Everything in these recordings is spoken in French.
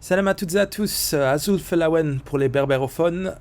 Salam à toutes et à tous, Azul Felawen pour les berbérophones.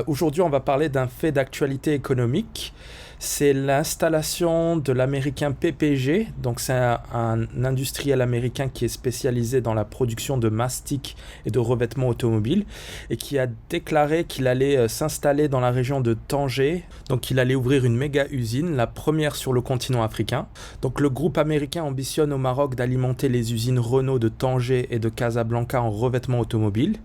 Aujourd'hui, on va parler d'un fait d'actualité économique. C'est l'installation de l'américain PPG. Donc, c'est un industriel américain qui est spécialisé dans la production de mastic et de revêtements automobiles et qui a déclaré qu'il allait s'installer dans la région de Tanger. Donc, il allait ouvrir une méga usine, la première sur le continent africain. Donc, le groupe américain ambitionne au Maroc d'alimenter les usines Renault de Tanger et de Casablanca en revêtements automobiles.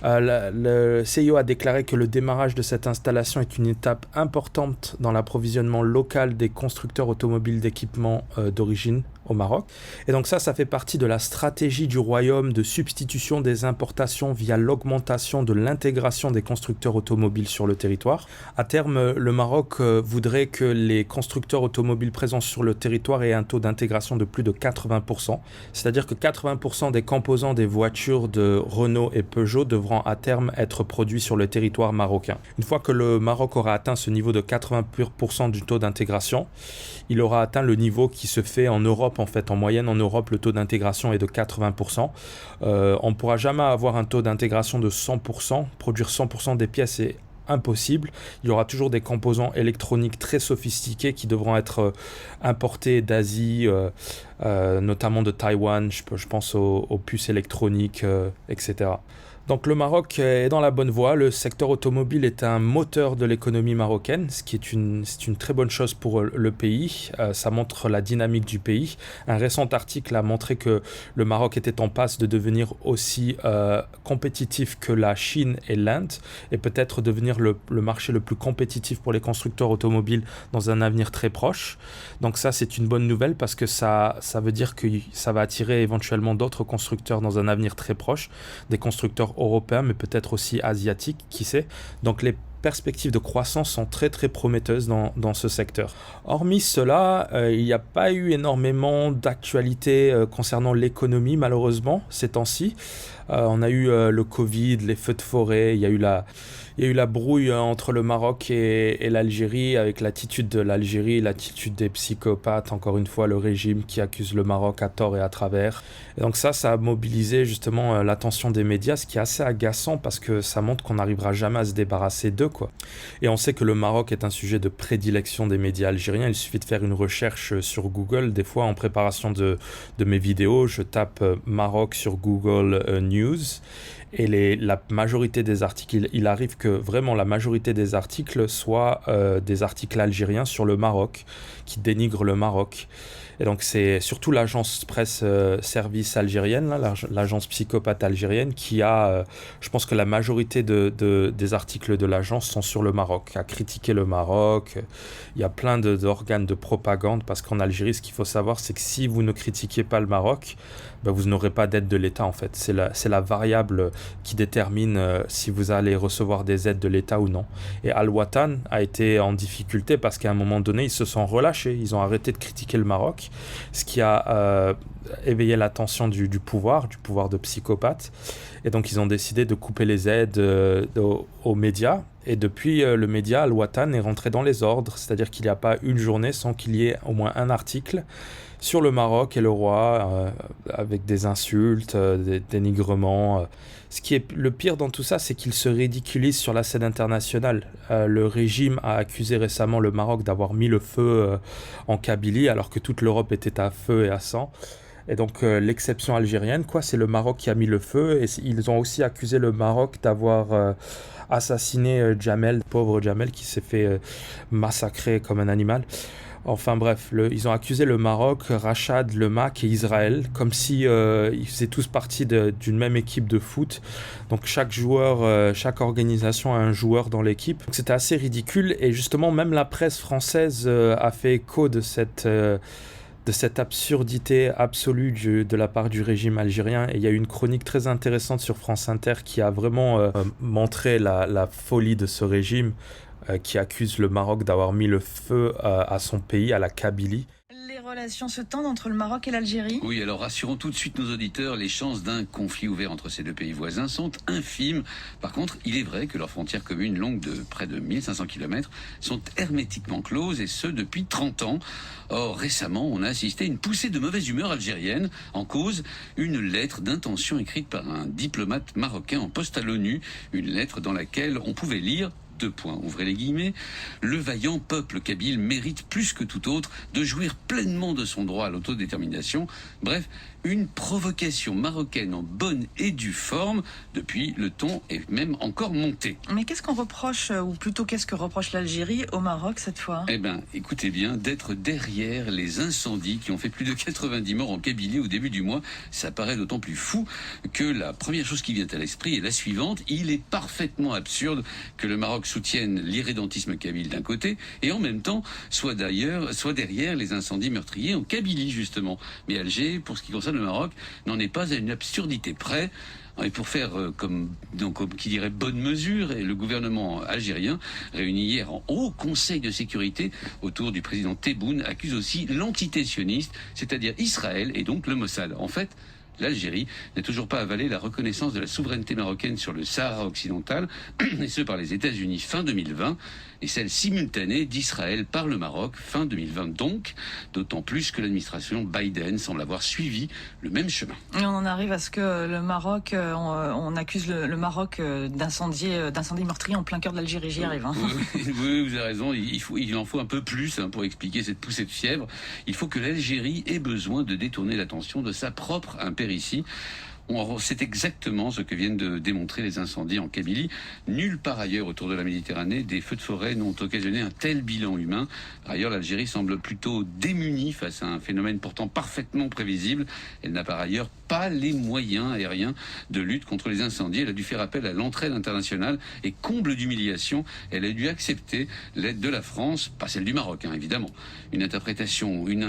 Le CIO a déclaré que le démarrage de cette installation est une étape importante dans l'approvisionnement local des constructeurs automobiles d'équipements d'origine au Maroc. Et donc ça fait partie de la stratégie du royaume de substitution des importations via l'augmentation de l'intégration des constructeurs automobiles sur le territoire. À terme, le Maroc voudrait que les constructeurs automobiles présents sur le territoire aient un taux d'intégration de plus de 80%. C'est-à-dire que 80% des composants des voitures de Renault et Peugeot devront à terme être produits sur le territoire marocain. Une fois que le Maroc aura atteint ce niveau de 80% du taux d'intégration, il aura atteint le niveau qui se fait en Europe. En fait, en moyenne, en Europe, le taux d'intégration est de 80%. On ne pourra jamais avoir un taux d'intégration de 100%. Produire 100% des pièces est impossible. Il y aura toujours des composants électroniques très sophistiqués qui devront être importés d'Asie, notamment de Taïwan. Je pense aux puces électroniques, etc. Donc le Maroc est dans la bonne voie. Le secteur automobile est un moteur de l'économie marocaine, ce qui est une très bonne chose pour le pays. Ça montre la dynamique du pays. Un récent article a montré que le Maroc était en passe de devenir aussi compétitif que la Chine et l'Inde et peut-être devenir le marché le plus compétitif pour les constructeurs automobiles dans un avenir très proche. Donc ça, c'est une bonne nouvelle parce que ça veut dire que ça va attirer éventuellement d'autres constructeurs dans un avenir très proche, des constructeurs européens, mais peut-être aussi asiatiques, qui sait. Donc les perspectives de croissance sont très très prometteuses dans ce secteur. Hormis cela, il n'y a pas eu énormément d'actualités concernant l'économie malheureusement ces temps-ci. On a eu le Covid, les feux de forêt, il y a eu la brouille entre le Maroc et l'Algérie, avec l'attitude de l'Algérie, l'attitude des psychopathes, encore une fois le régime qui accuse le Maroc à tort et à travers. Et donc ça a mobilisé justement l'attention des médias, ce qui est assez agaçant parce que ça montre qu'on n'arrivera jamais à se débarrasser d'eux, quoi. Et on sait que le Maroc est un sujet de prédilection des médias algériens. Il suffit de faire une recherche sur Google. Des fois, en préparation de mes vidéos, je tape Maroc sur Google News. Et la majorité des articles, il arrive que vraiment la majorité des articles soient des articles algériens sur le Maroc, qui dénigrent le Maroc. Et donc c'est surtout l'agence presse service algérienne, là, l'agence psychopathe algérienne, qui a, je pense que la majorité des articles de l'agence sont sur le Maroc, à critiquer le Maroc. Il y a plein d'organes de propagande, parce qu'en Algérie, ce qu'il faut savoir, c'est que si vous ne critiquez pas le Maroc, ben vous n'aurez pas d'aide de l'État en fait. C'est la variable qui détermine si vous allez recevoir des aides de l'État ou non. Et Al-Watan a été en difficulté parce qu'à un moment donné, ils se sont relâchés. Ils ont arrêté de critiquer le Maroc, ce qui a éveillé l'attention du pouvoir de psychopathe. Et donc, ils ont décidé de couper les aides aux médias. Et depuis, le média Al-Watan est rentré dans les ordres. C'est-à-dire qu'il n'y a pas une journée sans qu'il y ait au moins un article sur le Maroc et le roi, avec des insultes, des dénigrements. Ce qui est le pire dans tout ça, c'est qu'il se ridiculise sur la scène internationale. Le régime a accusé récemment le Maroc d'avoir mis le feu en Kabylie, alors que toute l'Europe était à feu et à sang. Et donc l'exception algérienne, c'est le Maroc qui a mis le feu. Et ils ont aussi accusé le Maroc d'avoir assassiné Jamel, pauvre Jamel, qui s'est fait massacrer comme un animal. Enfin bref, ils ont accusé le Maroc, Rachad, le MAC et Israël, comme si ils faisaient tous partie d'une même équipe de foot. Donc chaque joueur, chaque organisation a un joueur dans l'équipe. Donc c'était assez ridicule et justement même la presse française a fait écho de cette absurdité absolue de la part du régime algérien. Et il y a eu une chronique très intéressante sur France Inter qui a vraiment montré la folie de ce régime qui accuse le Maroc d'avoir mis le feu à son pays, à la Kabylie. Les relations se tendent entre le Maroc et l'Algérie? Oui, alors rassurons tout de suite nos auditeurs, les chances d'un conflit ouvert entre ces deux pays voisins sont infimes. Par contre, il est vrai que leurs frontières communes, longues de près de 1500 km, sont hermétiquement closes, et ce depuis 30 ans. Or, récemment, on a assisté à une poussée de mauvaise humeur algérienne. En cause, une lettre d'intention écrite par un diplomate marocain en poste à l'ONU, une lettre dans laquelle on pouvait lire: deux points, ouvrez les guillemets, le vaillant peuple kabyle mérite plus que tout autre de jouir pleinement de son droit à l'autodétermination. Bref, une provocation marocaine en bonne et due forme. Depuis, le ton est même encore monté. Mais qu'est-ce qu'on reproche, ou plutôt qu'est-ce que reproche l'Algérie au Maroc cette fois? Eh bien, écoutez bien, d'être derrière les incendies qui ont fait plus de 90 morts en Kabylie au début du mois, ça paraît d'autant plus fou que la première chose qui vient à l'esprit est la suivante: il est parfaitement absurde que le Maroc soutienne l'irrédentisme kabyle d'un côté et en même temps soit derrière les incendies meurtriers en Kabylie justement. Mais Alger, pour ce qui concerne le Maroc, n'en est pas à une absurdité près. Et pour faire comme qui dirait bonne mesure, et le gouvernement algérien, réuni hier en haut conseil de sécurité autour du président Tebboune, accuse aussi l'entité sioniste, c'est-à-dire Israël et donc le Mossad. En fait, l'Algérie n'a toujours pas avalé la reconnaissance de la souveraineté marocaine sur le Sahara occidental, et ce par les États-Unis fin 2020, et celle simultanée d'Israël par le Maroc fin 2020 donc, d'autant plus que l'administration Biden semble avoir suivi le même chemin. Et on en arrive à ce que le Maroc, on accuse le Maroc d'incendie meurtrier en plein cœur de l'Algérie. J'y arrive. Hein. Oui, vous avez raison, il en faut un peu plus pour expliquer cette poussée de fièvre. Il faut que l'Algérie ait besoin de détourner l'attention de sa propre impéritie. C'est exactement ce que viennent de démontrer les incendies en Kabylie. Nulle part ailleurs autour de la Méditerranée, des feux de forêt n'ont occasionné un tel bilan humain. Par ailleurs, l'Algérie semble plutôt démunie face à un phénomène pourtant parfaitement prévisible. Elle n'a par ailleurs pas les moyens aériens de lutte contre les incendies. Elle a dû faire appel à l'entraide internationale et, comble d'humiliation, elle a dû accepter l'aide de la France, pas celle du Maroc, évidemment. Une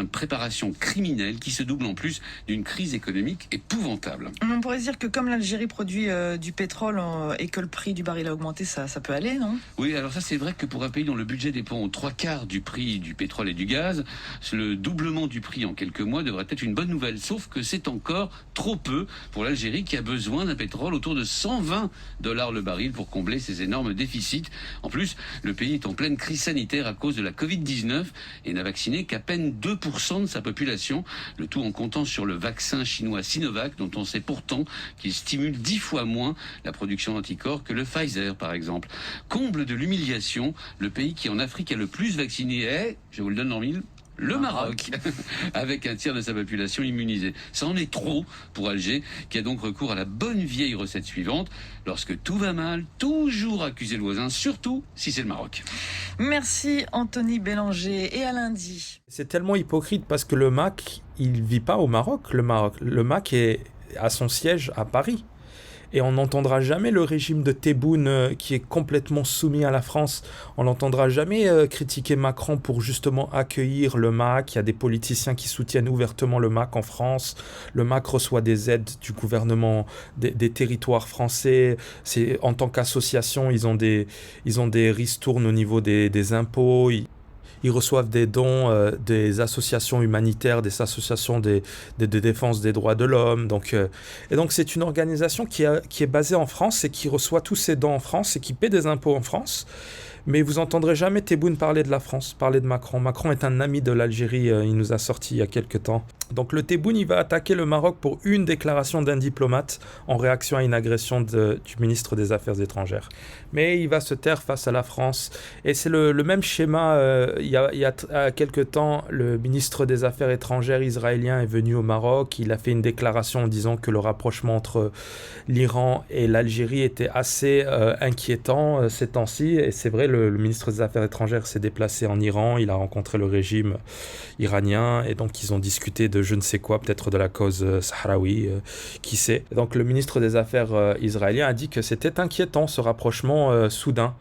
préparation criminelle qui se double en plus d'une crise économique épouvantable. On pourrait dire que comme l'Algérie produit du pétrole et que le prix du baril a augmenté, ça peut aller, non? Oui, alors ça c'est vrai que pour un pays dont le budget dépend aux 3/4 du prix du pétrole et du gaz, le doublement du prix en quelques mois devrait être une bonne nouvelle. Sauf que c'est encore trop peu pour l'Algérie qui a besoin d'un pétrole autour de $120 le baril pour combler ses énormes déficits. En plus, le pays est en pleine crise sanitaire à cause de la Covid-19 et n'a vacciné qu'à peine 2% de sa population. Le tout en comptant sur le vaccin chinois Sinovac, dont on sait pourtant qu'il stimule 10 fois moins la production d'anticorps que le Pfizer, par exemple. Comble de l'humiliation, le pays qui en Afrique a le plus vacciné est, je vous le donne en mille, le Maroc, avec un tiers de sa population immunisée. Ça en est trop pour Alger, qui a donc recours à la bonne vieille recette suivante: lorsque tout va mal, toujours accuser le voisin, surtout si c'est le Maroc. Merci Anthony Bélanger, et à lundi. C'est tellement hypocrite parce que le MAC, il vit pas au Maroc. Le MAC a son siège à Paris. Et on n'entendra jamais le régime de Tebboune qui est complètement soumis à la France. On n'entendra jamais critiquer Macron pour justement accueillir le MAC. Il y a des politiciens qui soutiennent ouvertement le MAC en France. Le MAC reçoit des aides du gouvernement des territoires français. En tant qu'association, ils ont des ristournes au niveau des impôts. Ils reçoivent des dons des associations humanitaires, des associations de défense des droits de l'homme. Et donc c'est une organisation qui est basée en France et qui reçoit tous ces dons en France et qui paie des impôts en France. Mais vous entendrez jamais Tebboune parler de la France, parler de Macron. Macron est un ami de l'Algérie, il nous a sorti il y a quelques temps. Donc le Tebboune, il va attaquer le Maroc pour une déclaration d'un diplomate en réaction à une agression du ministre des Affaires étrangères. Mais il va se taire face à la France. Et c'est le même schéma. Il y a quelques temps, le ministre des Affaires étrangères israélien est venu au Maroc. Il a fait une déclaration en disant que le rapprochement entre l'Iran et l'Algérie était assez inquiétant ces temps-ci. Et c'est vrai, le ministre des Affaires étrangères s'est déplacé en Iran. Il a rencontré le régime iranien. Et donc, ils ont discuté de je ne sais quoi, peut-être de la cause sahraoui, qui sait. Donc le ministre des Affaires israélien a dit que c'était inquiétant ce rapprochement soudain.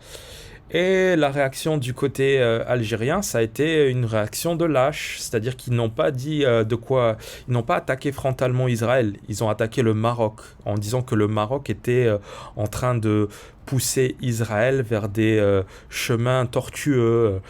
Et la réaction du côté algérien, ça a été une réaction de lâche, c'est-à-dire qu'ils n'ont pas dit ils n'ont pas attaqué frontalement Israël, ils ont attaqué le Maroc en disant que le Maroc était en train de pousser Israël vers des chemins tortueux.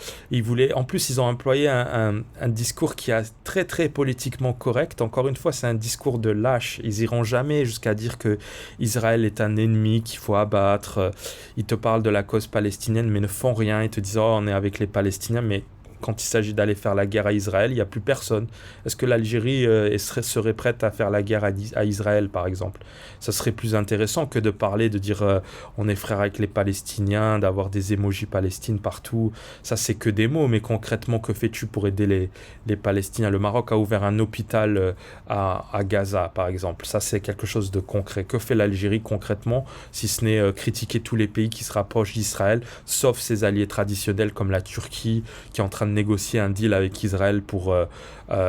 En plus, ils ont employé un discours qui est très très politiquement correct. Encore une fois, c'est un discours de lâche. Ils iront jamais jusqu'à dire que Israël est un ennemi qu'il faut abattre. Ils te parlent de la cause palestinienne, mais ne font rien. Ils te disent oh, on est avec les Palestiniens, mais quand il s'agit d'aller faire la guerre à Israël, il n'y a plus personne. Est-ce que l'Algérie serait prête à faire la guerre à Israël, par exemple? Ça serait plus intéressant que de parler, de dire on est frères avec les Palestiniens, d'avoir des émojis Palestine partout. Ça, c'est que des mots, mais concrètement, que fais-tu pour aider les Palestiniens? Le Maroc a ouvert un hôpital à Gaza, par exemple. Ça, c'est quelque chose de concret. Que fait l'Algérie concrètement, si ce n'est critiquer tous les pays qui se rapprochent d'Israël, sauf ses alliés traditionnels comme la Turquie, qui est en train de négocier un deal avec Israël pour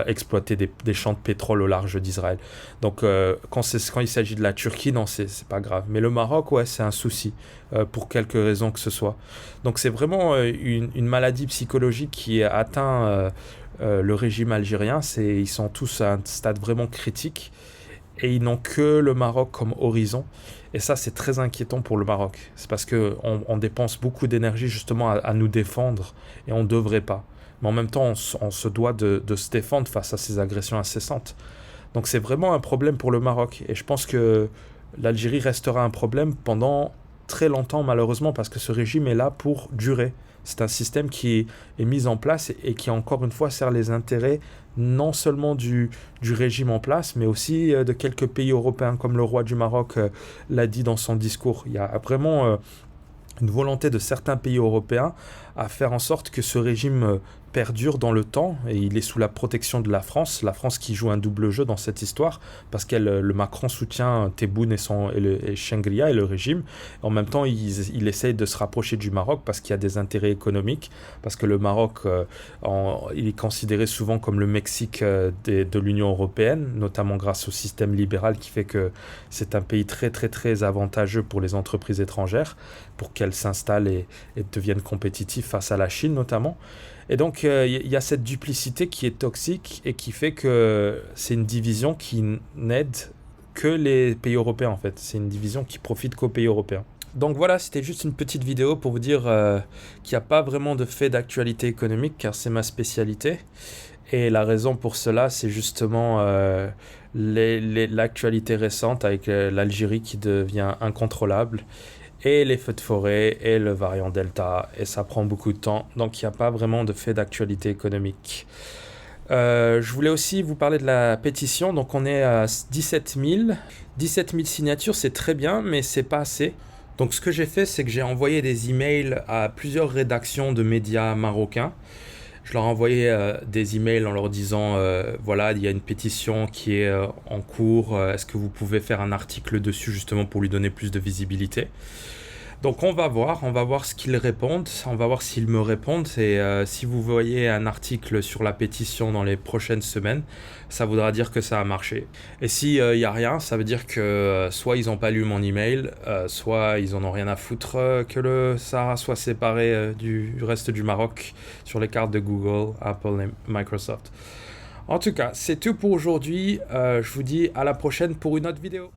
exploiter des champs de pétrole au large d'Israël. Donc quand il s'agit de la Turquie, non, c'est pas grave. Mais le Maroc, ouais, c'est un souci pour quelque raison que ce soit. Donc c'est vraiment une maladie psychologique qui atteint le régime algérien. Ils sont tous à un stade vraiment critique et ils n'ont que le Maroc comme horizon. Et ça, c'est très inquiétant pour le Maroc. C'est parce qu'on dépense beaucoup d'énergie justement à nous défendre et on ne devrait pas. Mais en même temps, on se doit de se défendre face à ces agressions incessantes. Donc c'est vraiment un problème pour le Maroc. Et je pense que l'Algérie restera un problème pendant très longtemps, malheureusement, parce que ce régime est là pour durer. C'est un système qui est mis en place et qui, encore une fois, sert les intérêts non seulement du régime en place, mais aussi de quelques pays européens, comme le roi du Maroc l'a dit dans son discours. Il y a vraiment une volonté de certains pays européens à faire en sorte que ce régime perdure dans le temps, et il est sous la protection de la France qui joue un double jeu dans cette histoire, parce que le Macron soutient Tebboune et Chengria et le régime. En même temps, il essaye de se rapprocher du Maroc parce qu'il y a des intérêts économiques, parce que le Maroc il est considéré souvent comme le Mexique de l'Union européenne, notamment grâce au système libéral qui fait que c'est un pays très très très avantageux pour les entreprises étrangères, pour qu'elles s'installent et deviennent compétitives face à la Chine notamment. Et donc, il y a cette duplicité qui est toxique et qui fait que c'est une division qui n'aide que les pays européens, en fait. C'est une division qui profite qu'aux pays européens. Donc voilà, c'était juste une petite vidéo pour vous dire qu'il n'y a pas vraiment de fait d'actualité économique, car c'est ma spécialité. Et la raison pour cela, c'est justement l'actualité récente avec l'Algérie qui devient incontrôlable, et les feux de forêt, et le variant Delta, et ça prend beaucoup de temps, donc il n'y a pas vraiment de fait d'actualité économique. Je voulais aussi vous parler de la pétition, donc on est à 17 000. 17 000 signatures, c'est très bien, mais c'est pas assez. Donc ce que j'ai fait, c'est que j'ai envoyé des emails à plusieurs rédactions de médias marocains. Je leur ai envoyé des emails en leur disant voilà, il y a une pétition qui est en cours, est-ce que vous pouvez faire un article dessus justement pour lui donner plus de visibilité? Donc on va voir ce qu'ils répondent, on va voir s'ils me répondent, et si vous voyez un article sur la pétition dans les prochaines semaines, ça voudra dire que ça a marché. Et s'il n'y a rien, ça veut dire que soit ils n'ont pas lu mon email, soit ils en ont rien à foutre que le Sahara soit séparé du reste du Maroc sur les cartes de Google, Apple et Microsoft. En tout cas, c'est tout pour aujourd'hui, je vous dis à la prochaine pour une autre vidéo.